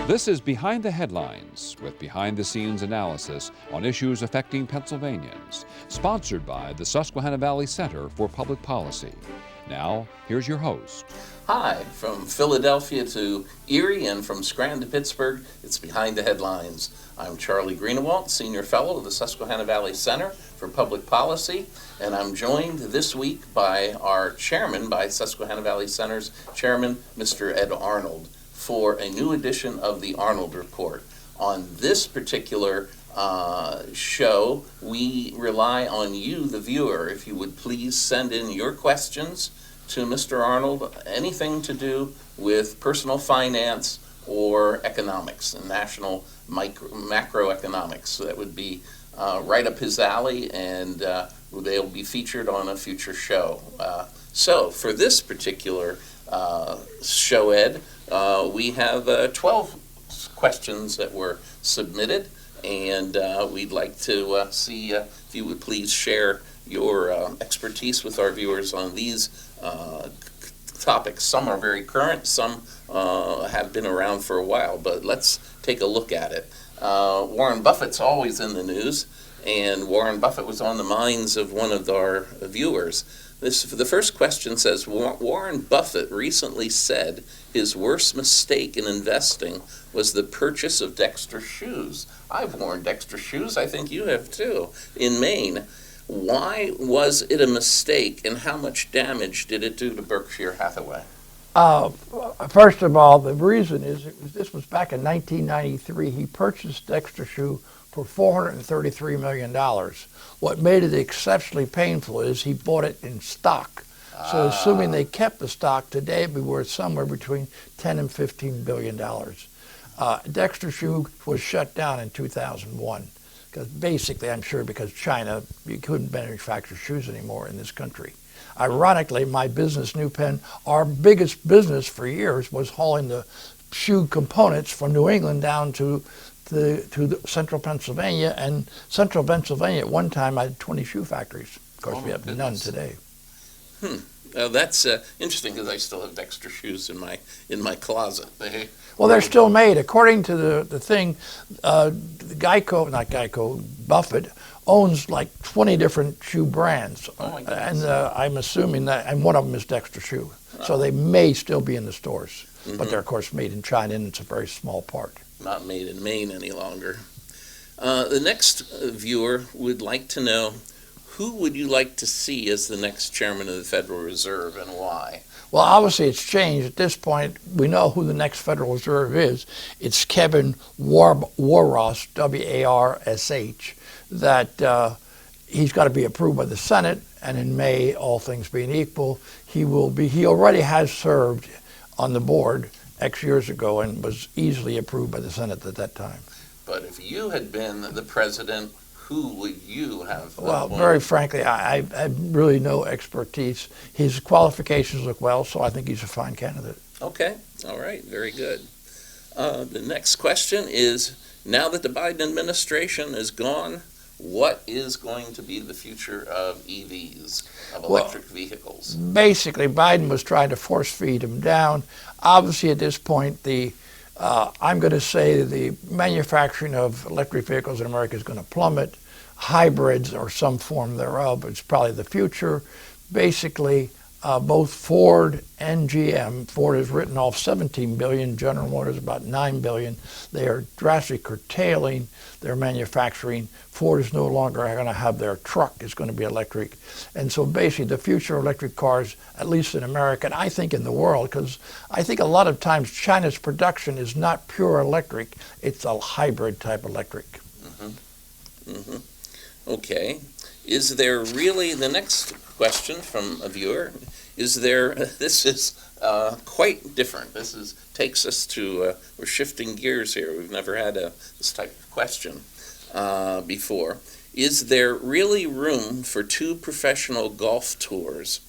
This is Behind the Headlines, with behind-the-scenes analysis on issues affecting Pennsylvanians, sponsored by the Susquehanna Valley Center for Public Policy. Now, here's your host. Hi, from Philadelphia to Erie and from Scranton to Pittsburgh, it's Behind the Headlines. I'm Charlie Greenewalt, Senior Fellow of the Susquehanna Valley Center for Public Policy, and I'm joined this week by our chairman, by Susquehanna Valley Center's chairman, Mr. Ed Arnold, for a new edition of the Arnold Report. On this particular show, we rely on you, the viewer. If you would please send in your questions to Mr. Arnold, anything to do with personal finance or economics and national macroeconomics. That would be right up his alley, and they'll be featured on a future show. So for this particular show, Ed, we have 12 questions that were submitted, and we'd like to see if you would please share your expertise with our viewers on these topics. Some are very current, some have been around for a while, but let's take a look at it. Warren Buffett's always in the news, and Warren Buffett was on the minds of one of our viewers. The first question says, Warren Buffett recently said his worst mistake in investing was the purchase of Dexter shoes. I've worn Dexter shoes, I think you have too, in Maine. Why was it a mistake, and how much damage did it do to Berkshire Hathaway? First of all, the reason is this was back in 1993. He purchased Dexter shoe for $433 million. What made it exceptionally painful is he bought it in stock. So assuming they kept the stock, today it would be worth somewhere between $10 and $15 billion. Dexter shoe was shut down in 2001. Because basically, I'm sure because China, you couldn't manufacture shoes anymore in this country. Ironically, my business, New Penn, our biggest business for years was hauling the shoe components from New England down to central Pennsylvania. And central Pennsylvania at one time had 20 shoe factories. Of course, we have none today. That's interesting, because I still have Dexter shoes in my closet. Well, they're still made. According to the thing, Buffett owns like 20 different shoe brands. And I'm assuming that, and one of them is Dexter shoe. So they may still be in the stores. But they're, of course, made in China, and it's a very small part. Not made in Maine any longer. The next viewer would like to know, who would you like to see as the next chairman of the Federal Reserve, and why? Well, obviously it's changed. At this point, we know who the next Federal Reserve is. It's Kevin Warsh, W-A-R-S-H, that he's got to be approved by the Senate, and in May, all things being equal, he already has served on the board X years ago and was easily approved by the Senate at that time. But if you had been the president, who would you have? Well, very frankly, I have really no expertise. His qualifications look well, so I think he's a fine candidate. Okay, all right, very good. The next question is, now that the Biden administration is gone, what is going to be the future of EVs, of electric vehicles? Basically, Biden was trying to force feed them down. Obviously, at this point, I'm going to say the manufacturing of electric vehicles in America is going to plummet. Hybrids or some form thereof is probably the future. Basically, both Ford and GM, Ford has written off $17 billion, General Motors about $9 billion. They are drastically curtailing their manufacturing. Ford is no longer going to have their truck, it's going to be electric. And so basically the future of electric cars, at least in America, and I think in the world, because I think a lot of times China's production is not pure electric, it's a hybrid type electric. Okay. Is there really, the next question from a viewer, this is quite different. Takes us to, we're shifting gears here. We've never had this type of question before. Is there really room for 2 professional golf tours?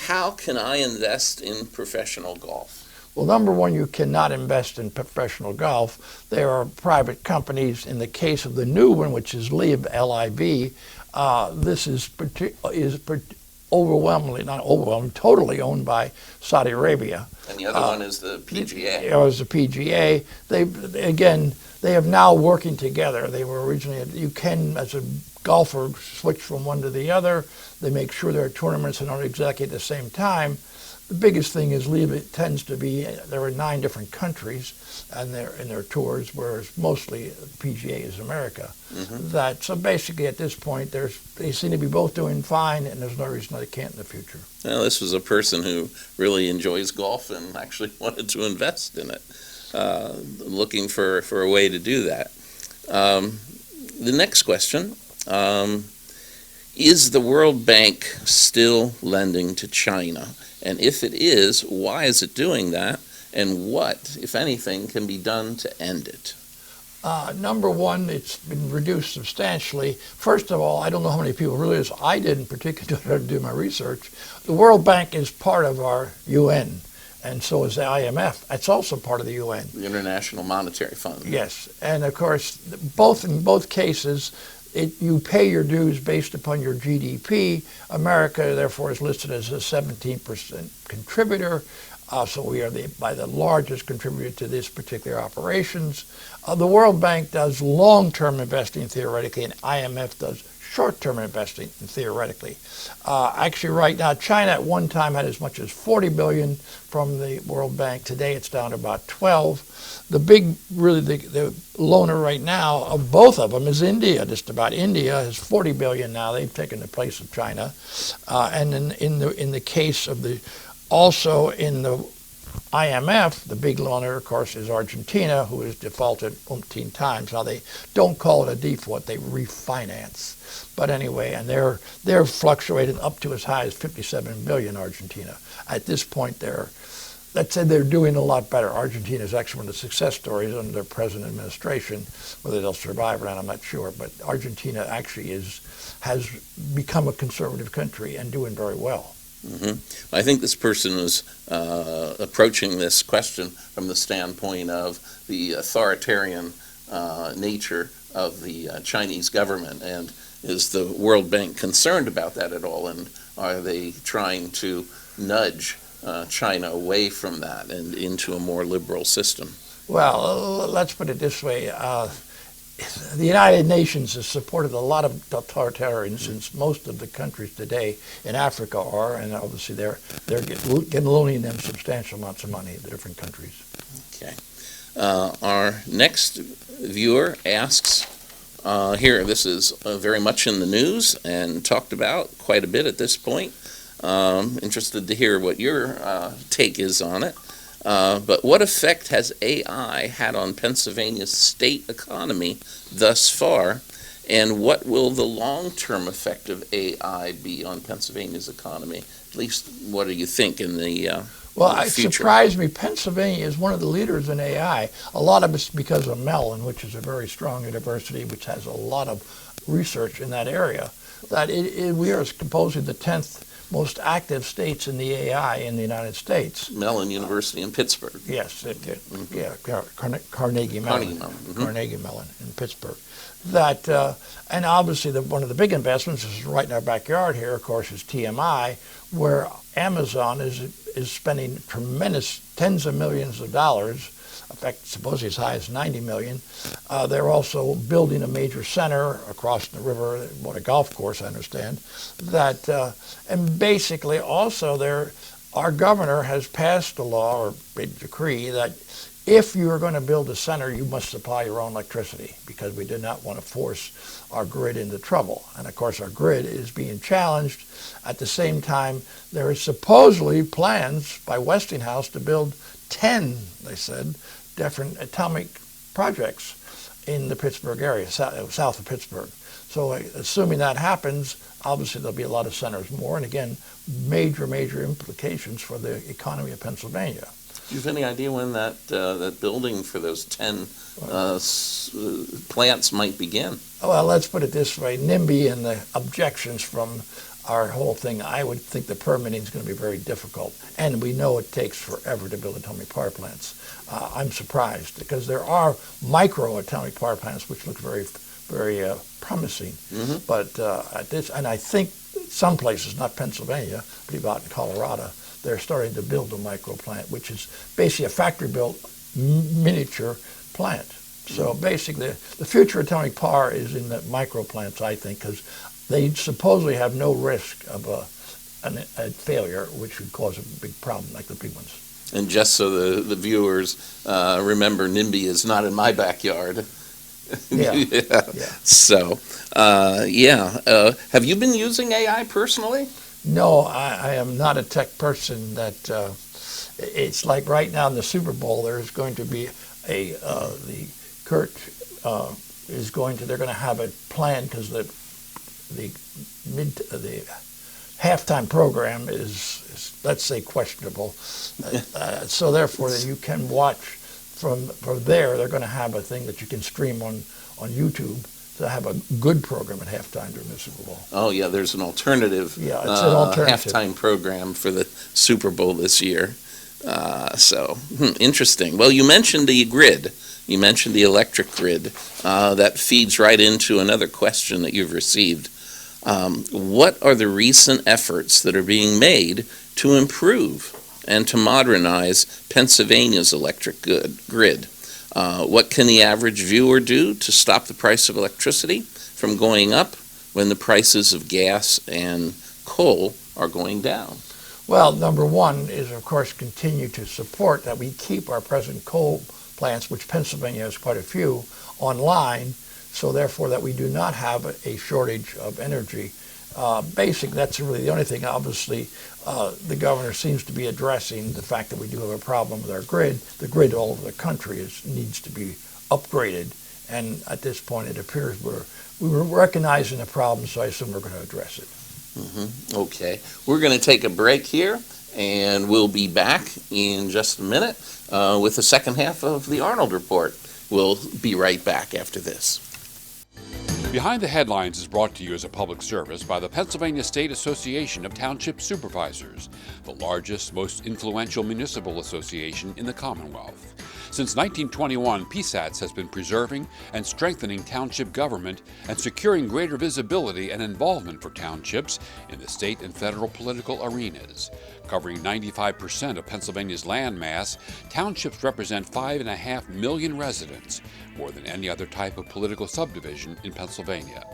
How can I invest in professional golf? Well, number one, you cannot invest in professional golf. There are private companies. In the case of the new one, which is LIV, this is overwhelmingly, not overwhelmingly, totally owned by Saudi Arabia. And the other one is the PGA. It was the PGA. They have now working together. They were originally, you can, as a golfer, switch from one to the other. They make sure there are tournaments that aren't exactly at the same time. The biggest thing is it tends to be, there are 9 different countries and they're in their tours, whereas mostly PGA is America. So basically at this point, they seem to be both doing fine, and there's no reason they can't in the future. Well, this was a person who really enjoys golf and actually wanted to invest in it, looking for a way to do that. The next question, is the World Bank still lending to China? And if it is, why is it doing that? And what, if anything, can be done to end it? Number one, it's been reduced substantially. First of all, I don't know how many people realize, I didn't particularly do my research. The World Bank is part of our UN, and so is the IMF. It's also part of the UN. The International Monetary Fund. Yes, and of course, in both cases, you pay your dues based upon your GDP. America, therefore, is listed as a 17% contributor. So we are by the largest contributor to this particular operations. The World Bank does long-term investing theoretically, and IMF does short-term investing theoretically. Actually, right now, China at one time had as much as 40 billion from the World Bank. Today, it's down to about 12. The loaner right now of both of them is India. Just about India has 40 billion now. They've taken the place of China. And in the case of also in the IMF, the big loaner, of course, is Argentina, who has defaulted umpteen times. Now, they don't call it a default, they refinance. But anyway, and they're fluctuating up to as high as 57 billion, Argentina. At this point, let's say they're doing a lot better. Argentina is actually one of the success stories under their present administration. Whether they'll survive or not, I'm not sure. But Argentina actually has become a conservative country and doing very well. I think this person was approaching this question from the standpoint of the authoritarian nature of the Chinese government, and is the World Bank concerned about that at all, and are they trying to nudge China away from that and into a more liberal system? Well, let's put it this way. The United Nations has supported a lot of authoritarians since most of the countries today in Africa are, and obviously they're getting loaning them substantial amounts of money, the different countries. Okay. Our next viewer asks, this is very much in the news and talked about quite a bit at this point. Interested to hear what your take is on it. But what effect has AI had on Pennsylvania's state economy thus far, and what will the long-term effect of AI be on Pennsylvania's economy? At least, what do you think in the Well, it future? surprised me. Pennsylvania is one of the leaders in AI. A lot of it's because of Mellon, which is a very strong university, which has a lot of research in that area. That we are composing the 10th most active states in the AI in the United States. Mellon University in Pittsburgh. Yes, Carnegie Mellon. Carnegie Mellon in Pittsburgh. And obviously one of the big investments is right in our backyard here, of course, is TMI, where Amazon is spending tremendous tens of millions of dollars. In fact, supposedly as high as 90 million. They're also building a major center across the river, what a golf course, I understand. And basically also our governor has passed a law or a decree that if you are going to build a center, you must supply your own electricity, because we do not want to force our grid into trouble. And of course, our grid is being challenged. At the same time, there is supposedly plans by Westinghouse to build 10, they said, different atomic projects in the Pittsburgh area, south of Pittsburgh. So assuming that happens, obviously there'll be a lot of centers more, and again, major, major implications for the economy of Pennsylvania. Do you have any idea when that building for those 10 plants might begin? Well, let's put it this way. NIMBY and the objections from our whole thing, I would think the permitting is going to be very difficult. And we know it takes forever to build atomic power plants. I'm surprised, because there are micro atomic power plants which look very, very promising. But and I think some places, not Pennsylvania, I believe out in Colorado, they're starting to build a microplant, which is basically a factory-built miniature plant. So basically, the future of atomic power is in the microplants, I think, because they supposedly have no risk of a failure, which would cause a big problem like the big ones. And just so the viewers remember, NIMBY is not in my backyard. Yeah. Yeah. So, have you been using AI personally? No, I am not a tech person. That it's like right now in the Super Bowl, there's going to be the Kurt is going to. They're going to have a plan because the halftime program is let's say questionable. So therefore, you can watch from there. They're going to have a thing that you can stream on YouTube to have a good program at halftime during the Super Bowl. Oh yeah, there's an alternative. Yeah, it's an alternative halftime program for the Super Bowl this year. Interesting. Well, you mentioned the grid. You mentioned the electric grid. That feeds right into another question that you've received. What are the recent efforts that are being made to improve and to modernize Pennsylvania's electric grid? What can the average viewer do to stop the price of electricity from going up when the prices of gas and coal are going down? Well, number one is, of course, continue to support that we keep our present coal plants, which Pennsylvania has quite a few, online, so therefore that we do not have a shortage of energy. That's really the only thing. Obviously, the governor seems to be addressing the fact that we do have a problem with our grid. The grid all over the country needs to be upgraded, and at this point it appears we're recognizing the problem, so I assume we're going to address it. Mm-hmm. Okay. We're going to take a break here, and we'll be back in just a minute with the second half of the Arnold Report. We'll be right back after this. Behind the Headlines is brought to you as a public service by the Pennsylvania State Association of Township Supervisors, the largest, most influential municipal association in the Commonwealth. Since 1921, PSATS has been preserving and strengthening township government and securing greater visibility and involvement for townships in the state and federal political arenas. Covering 95% of Pennsylvania's land mass, townships represent 5.5 million residents, more than any other type of political subdivision in Pennsylvania.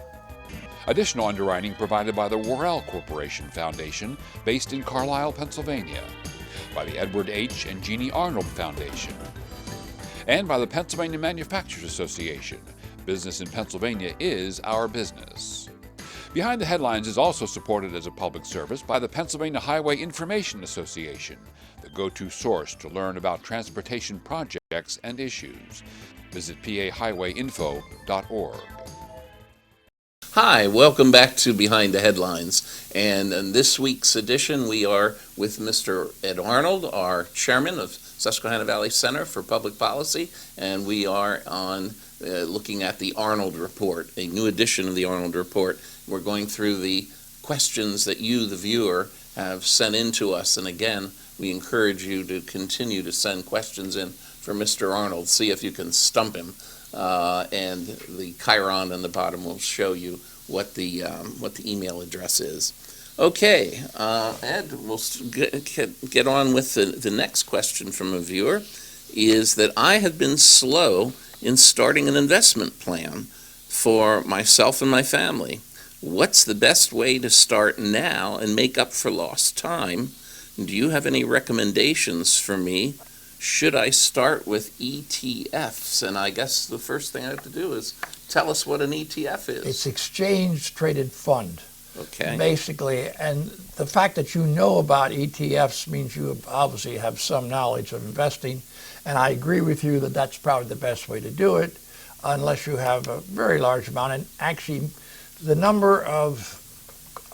Additional underwriting provided by the Worrell Corporation Foundation, based in Carlisle, Pennsylvania, by the Edward H. and Jeannie Arnold Foundation, and by the Pennsylvania Manufacturers Association. Business in Pennsylvania is our business. Behind the Headlines is also supported as a public service by the Pennsylvania Highway Information Association, the go-to source to learn about transportation projects and issues. Visit pahighwayinfo.org. Hi, welcome back to Behind the Headlines. And in this week's edition, we are with Mr. Ed Arnold, our chairman of Susquehanna Valley Center for Public Policy, and we are on looking at the Arnold Report, a new edition of the Arnold Report. We're going through the questions that you, the viewer, have sent in to us. And again, we encourage you to continue to send questions in for Mr. Arnold. See if you can stump him. And the chyron on the bottom will show you what the email address is. Okay, Ed, we'll get on with the next question from a viewer. Is that I have been slow in starting an investment plan for myself and my family. What's the best way to start now and make up for lost time? Do you have any recommendations for me? Should I start with ETFs? And I guess the first thing I have to do is tell us what an ETF is. It's exchange traded fund. Okay. Basically, and the fact that you know about ETFs means you obviously have some knowledge of investing, and I agree with you that that's probably the best way to do it, unless you have a very large amount. And actually, the number of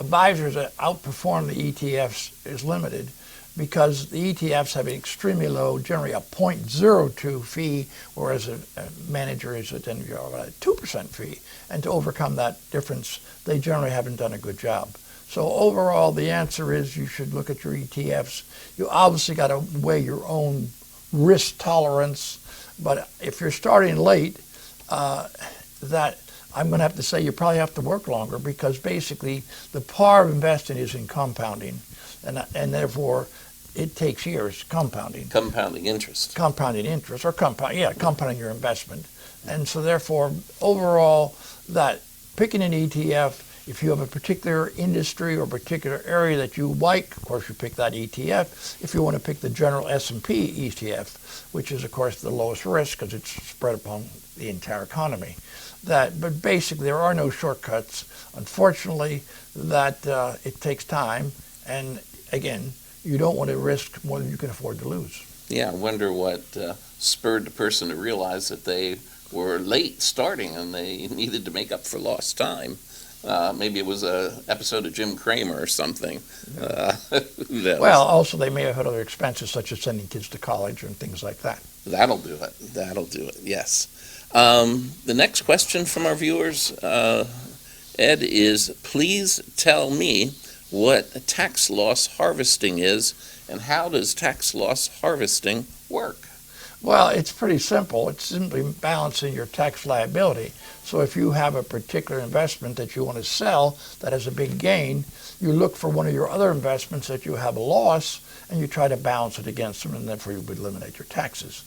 advisors that outperform the ETFs is limited, because the ETFs have an extremely low, generally a 0.02 fee, whereas a manager is at a 2% fee. And to overcome that difference, they generally haven't done a good job. So overall, the answer is you should look at your ETFs. You obviously got to weigh your own risk tolerance, but if you're starting late, that I'm going to have to say you probably have to work longer, because basically the power of investing is in compounding, and therefore it takes years. Compounding interest, or compounding your investment. And so therefore, overall, that picking an ETF, if you have a particular industry or particular area that you like, of course you pick that ETF. If you want to pick the general S&P ETF, which is of course the lowest risk because it's spread upon the entire economy. But basically there are no shortcuts. Unfortunately, it takes time, and again, you don't want to risk more than you can afford to lose. Yeah, I wonder what spurred the person to realize that they were late starting and they needed to make up for lost time. Maybe it was an episode of Jim Cramer or something. Well, also they may have had other expenses such as sending kids to college and things like that. That'll do it, yes. The next question from our viewers, Ed, is please tell me what tax loss harvesting is and how does tax loss harvesting work? Well, it's pretty simple. It's simply balancing your tax liability. So if you have a particular investment that you want to sell that has a big gain, you look for one of your other investments that you have a loss, and you try to balance it against them, and therefore you would eliminate your taxes.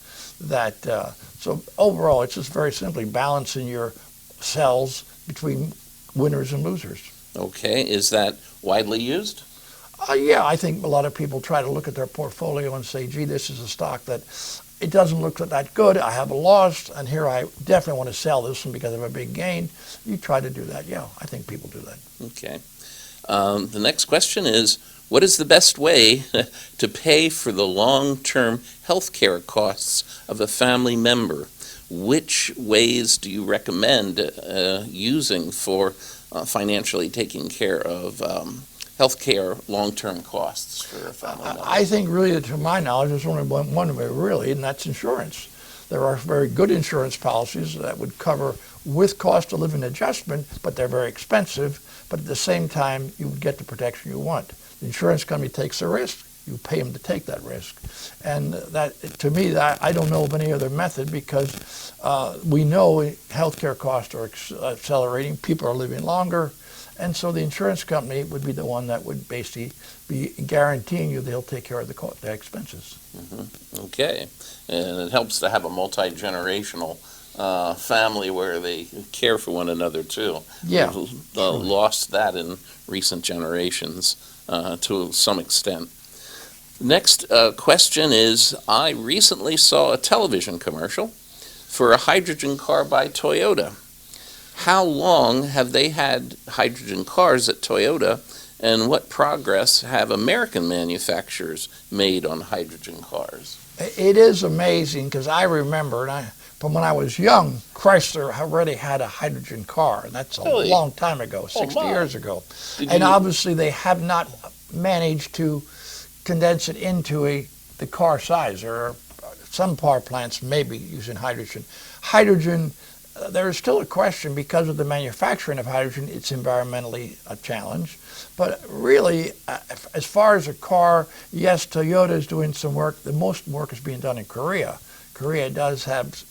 So overall, it's just very simply balancing your sells between winners and losers. Okay. Is that widely used? Yeah, I think a lot of people try to look at their portfolio and say, gee, this is a stock that it doesn't look that good. I have a loss, and here I definitely want to sell this one because of a big gain. You try to do that. Yeah, I think people do that. Okay. The next question is, what is the best way to pay for the long-term health care costs of a family member? Which ways do you recommend using for financially taking care of healthcare long-term costs for a family member? I think really, to my knowledge, there's only one way really, and that's insurance. There are very good insurance policies that would cover with cost of living adjustment, but they're very expensive. But at the same time, you get the protection you want. The insurance company takes the risk. You pay them to take that risk. And that, to me, I don't know of any other method, because we know healthcare costs are accelerating. People are living longer. And so the insurance company would be the one that would basically be guaranteeing you they'll take care of the expenses. Mm-hmm. Okay. And it helps to have a multi-generational family where they care for one another too. Yeah. We've lost that in recent generations to some extent. Next question is, I recently saw a television commercial for a hydrogen car by Toyota. How long have they had hydrogen cars at Toyota, and what progress have American manufacturers made on hydrogen cars? It is amazing, because I remember, from when I was young, Chrysler already had a hydrogen car, and that's a long time ago, 60 years ago. And obviously they have not managed to condense it into the car size. There are some power plants maybe using hydrogen. Hydrogen, there is still a question because of the manufacturing of hydrogen. It's environmentally a challenge. But really, as far as a car, yes, Toyota is doing some work. The most work is being done in Korea. Korea does have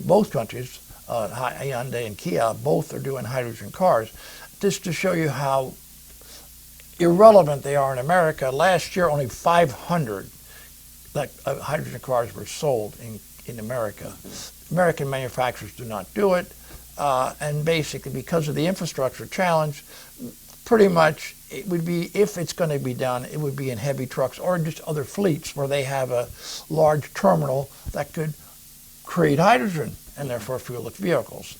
both countries, Hyundai and Kia, both are doing hydrogen cars. Just to show you how irrelevant they are in America, last year only 500 hydrogen cars were sold in America. American manufacturers do not do it, and basically because of the infrastructure challenge, pretty much it would be, if it's going to be done, it would be in heavy trucks or just other fleets where they have a large terminal that could create hydrogen and therefore fuel its vehicles.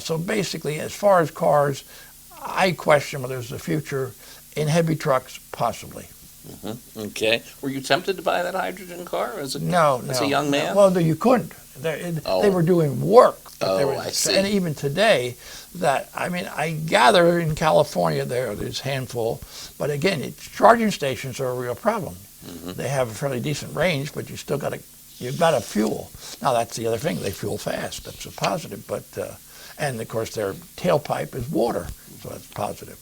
So basically, as far as cars, I question whether there's a future. In heavy trucks, possibly. Mm-hmm. Okay. Were you tempted to buy that hydrogen car as a young man? Well, no, you couldn't. They were doing work. I see. And even today, I gather in California there's a handful, but again, charging stations are a real problem. Mm-hmm. They have a fairly decent range, but you've got to fuel. Now that's the other thing; they fuel fast. That's a positive. But and of course their tailpipe is water, so that's positive.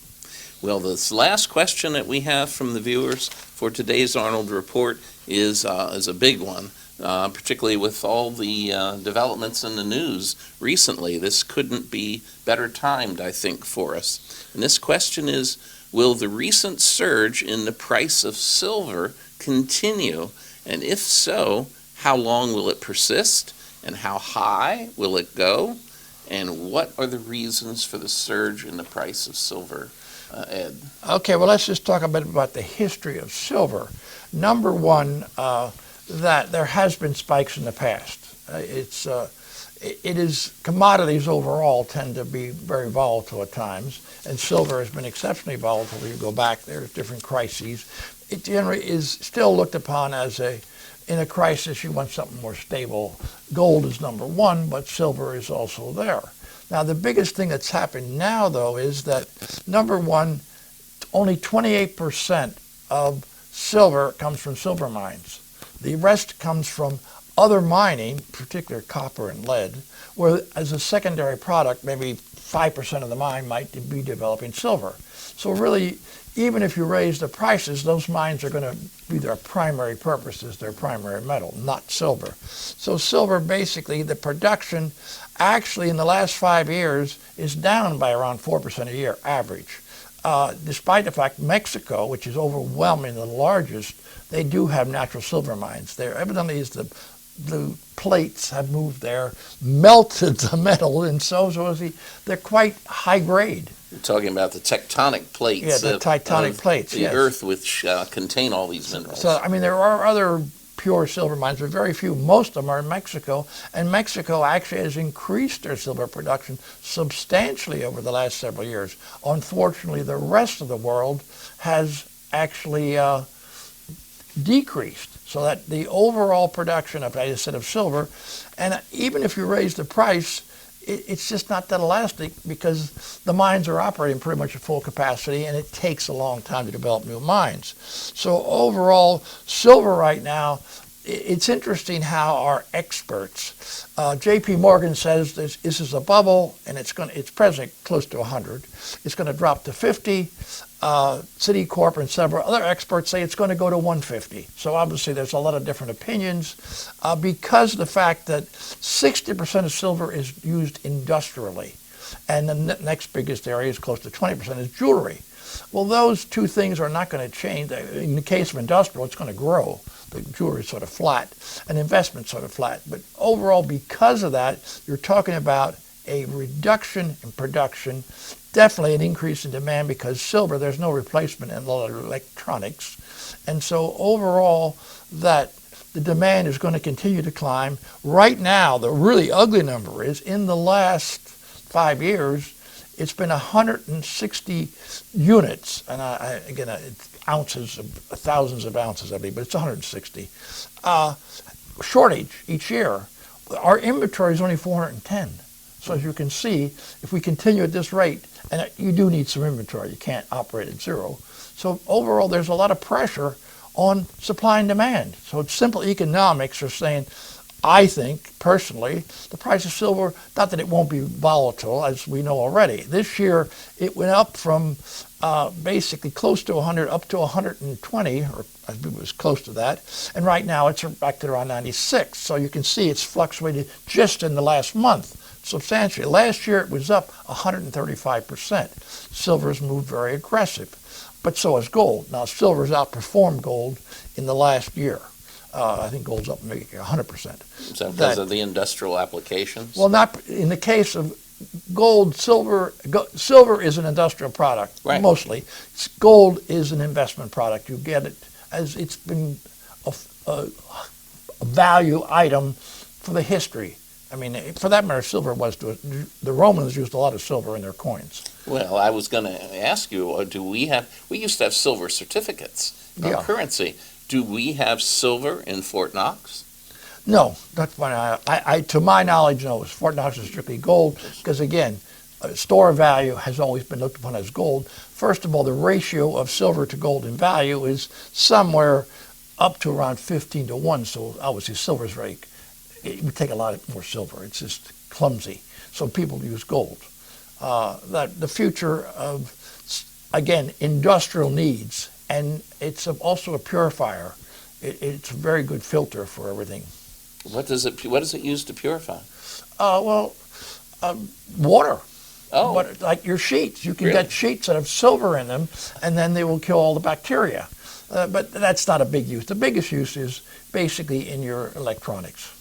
Well, this last question that we have from the viewers for today's Arnold Report is a big one. particularly with all the developments in the news recently. This couldn't be better timed, I think, for us. And this question is, will the recent surge in the price of silver continue? And if so, how long will it persist? And how high will it go? And what are the reasons for the surge in the price of silver, Ed? Okay, well, let's just talk a bit about the history of silver. Number one, that there has been spikes in the past. It is commodities overall tend to be very volatile at times, and silver has been exceptionally volatile. If you go back, there's different crises. It generally is still looked upon as in a crisis, you want something more stable. Gold is number one, but silver is also there. Now, the biggest thing that's happened now, though, is that, number one, only 28% of silver comes from silver mines. The rest comes from other mining, particularly copper and lead, where as a secondary product, maybe 5% of the mine might be developing silver. So really, even if you raise the prices, those mines are going to be their primary purpose is their primary metal, not silver. So silver, basically, the production actually in the last 5 years is down by around 4% a year average. Despite the fact Mexico, which is overwhelmingly the largest, they do have natural silver mines. There evidently is the plates have moved there, melted the metal, and so they're quite high grade. You're talking about the tectonic plates. Yeah, the tectonic plates, the yes. Earth which contain all these minerals. So, I mean, there are other pure silver mines, but very few. Most of them are in Mexico, and Mexico actually has increased their silver production substantially over the last several years. Unfortunately, the rest of the world has actually decreased, so that the overall production of, as I said, of silver, and even if you raise the price, it's just not that elastic because the mines are operating pretty much at full capacity, and it takes a long time to develop new mines. So overall, silver right now, it's interesting how our experts, J.P. Morgan says this is a bubble, and it's presently close to 100. It's going to drop to 50. Citicorp and several other experts say it's going to go to 150. So obviously there's a lot of different opinions because of the fact that 60% of silver is used industrially, and the next biggest area is close to 20% is jewelry. Well, those two things are not going to change. In the case of industrial, it's going to grow. The jewelry is sort of flat, and investment sort of flat. But overall, because of that, you're talking about a reduction in production, definitely an increase in demand because silver, there's no replacement in a lot of electronics. And so overall, that the demand is going to continue to climb. Right now, the really ugly number is in the last 5 years, it's been 160 units, and again, it's ounces, thousands of ounces, I believe, but it's 160. Shortage each year. Our inventory is only 410. So as you can see, if we continue at this rate, and you do need some inventory, you can't operate at zero. So overall, there's a lot of pressure on supply and demand. So it's simple economics are saying, I think, personally, the price of silver, not that it won't be volatile, as we know already. This year, it went up from basically close to 100 up to 120, or I believe it was close to that. And right now, it's back to around 96. So you can see it's fluctuated just in the last month substantially. Last year, it was up 135%. Silver has moved very aggressive, but so has gold. Now, silver has outperformed gold in the last year. I think gold's up maybe 100%. So because of the industrial applications? Well, not in the case of gold, silver is an industrial product, right. Mostly. Gold is an investment product. You get it as it's been a value item for the history. I mean, for that matter, silver was the Romans used a lot of silver in their coins. Well, I was going to ask you, we used to have silver certificates of currency. Do we have silver in Fort Knox? No, that's fine. To my knowledge, no. Fort Knox is strictly gold because, again, store value has always been looked upon as gold. First of all, the ratio of silver to gold in value is somewhere up to around 15 to 1. So obviously, silver is it would take a lot more silver. It's just clumsy. So people use gold. That the future of, again, industrial needs, and it's also a purifier. It's a very good filter for everything. What does it use to purify? Water. Oh, But like your sheets, you can Really? get sheets that have silver in them, and then they will kill all the bacteria. But that's not a big use. The biggest use is basically in your electronics,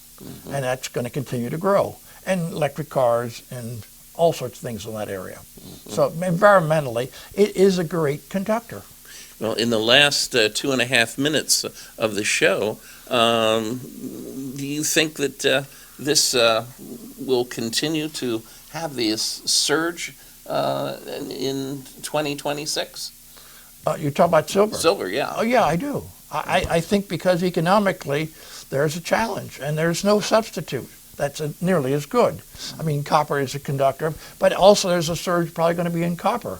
and that's going to continue to grow, and electric cars and all sorts of things in that area. So environmentally, it is a great conductor. well, in the last 2.5 minutes of the show, do you think that this will continue to have this surge in 2026? You're talking about silver. Silver, yeah. Oh, yeah, I do. I think because economically there's a challenge and there's no substitute that's nearly as good. I mean, copper is a conductor, but also there's a surge probably going to be in copper.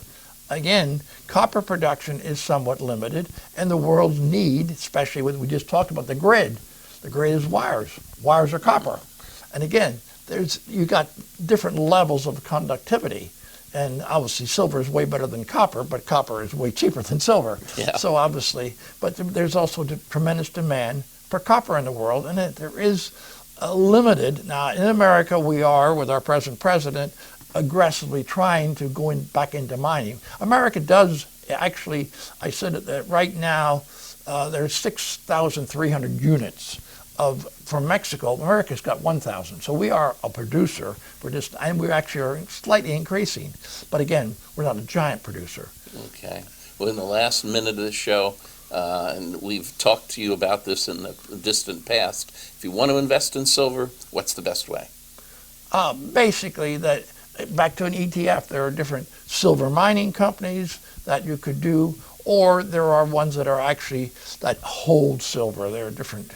Again, copper production is somewhat limited, and the world's need, especially what we just talked about, the grid. The grid is wires. Wires are copper. And again, you got different levels of conductivity. And obviously silver is way better than copper, but copper is way cheaper than silver. Yeah. So obviously, but there's also tremendous demand for copper in the world, and there is a limited. Now, in America, we are, with our present president, aggressively trying to back into mining. America does, actually, I said that right now, there's 6,300 units from Mexico. America's got 1,000. So we are a producer. And we actually are slightly increasing. But again, we're not a giant producer. Okay. Well, in the last minute of the show, and we've talked to you about this in the distant past, if you want to invest in silver, what's the best way? Basically, back to an ETF, there are different silver mining companies that you could do, or there are ones that are actually that hold silver. There are different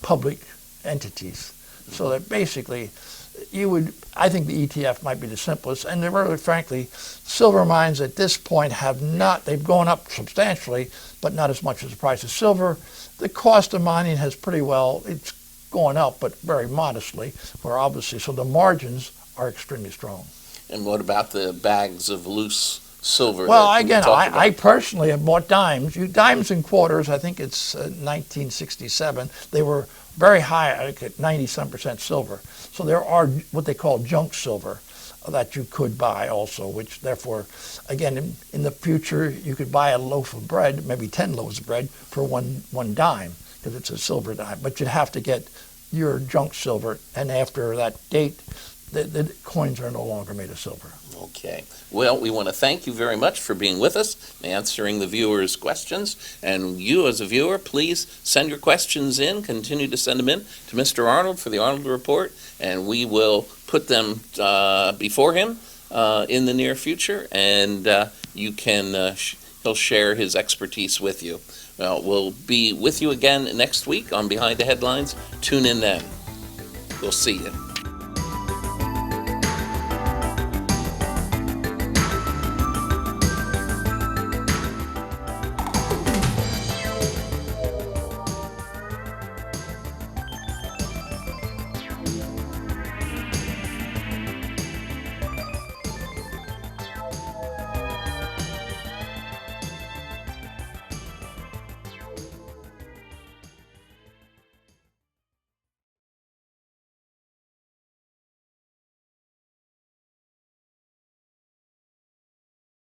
public entities. So that basically I think the ETF might be the simplest, and really frankly, silver mines at this point they've gone up substantially, but not as much as the price of silver. The cost of mining has it's going up, but very modestly, so the margins are extremely strong. And what about the bags of loose silver? Well, again, I personally have bought dimes. Dimes and quarters, I think it's 1967. They were very high, at 90-some% silver. So there are what they call junk silver that you could buy also, which therefore, again, in the future, you could buy a loaf of bread, maybe 10 loaves of bread, for one dime, because it's a silver dime. But you'd have to get your junk silver, and after that date, the coins are no longer made of silver. Okay. Well, we want to thank you very much for being with us, answering the viewers' questions. And you, as a viewer, please send your questions in. Continue to send them in to Mr. Arnold for the Arnold Report, and we will put them before him in the near future, and you can he'll share his expertise with you. Well, we'll be with you again next week on Behind the Headlines. Tune in then. We'll see you.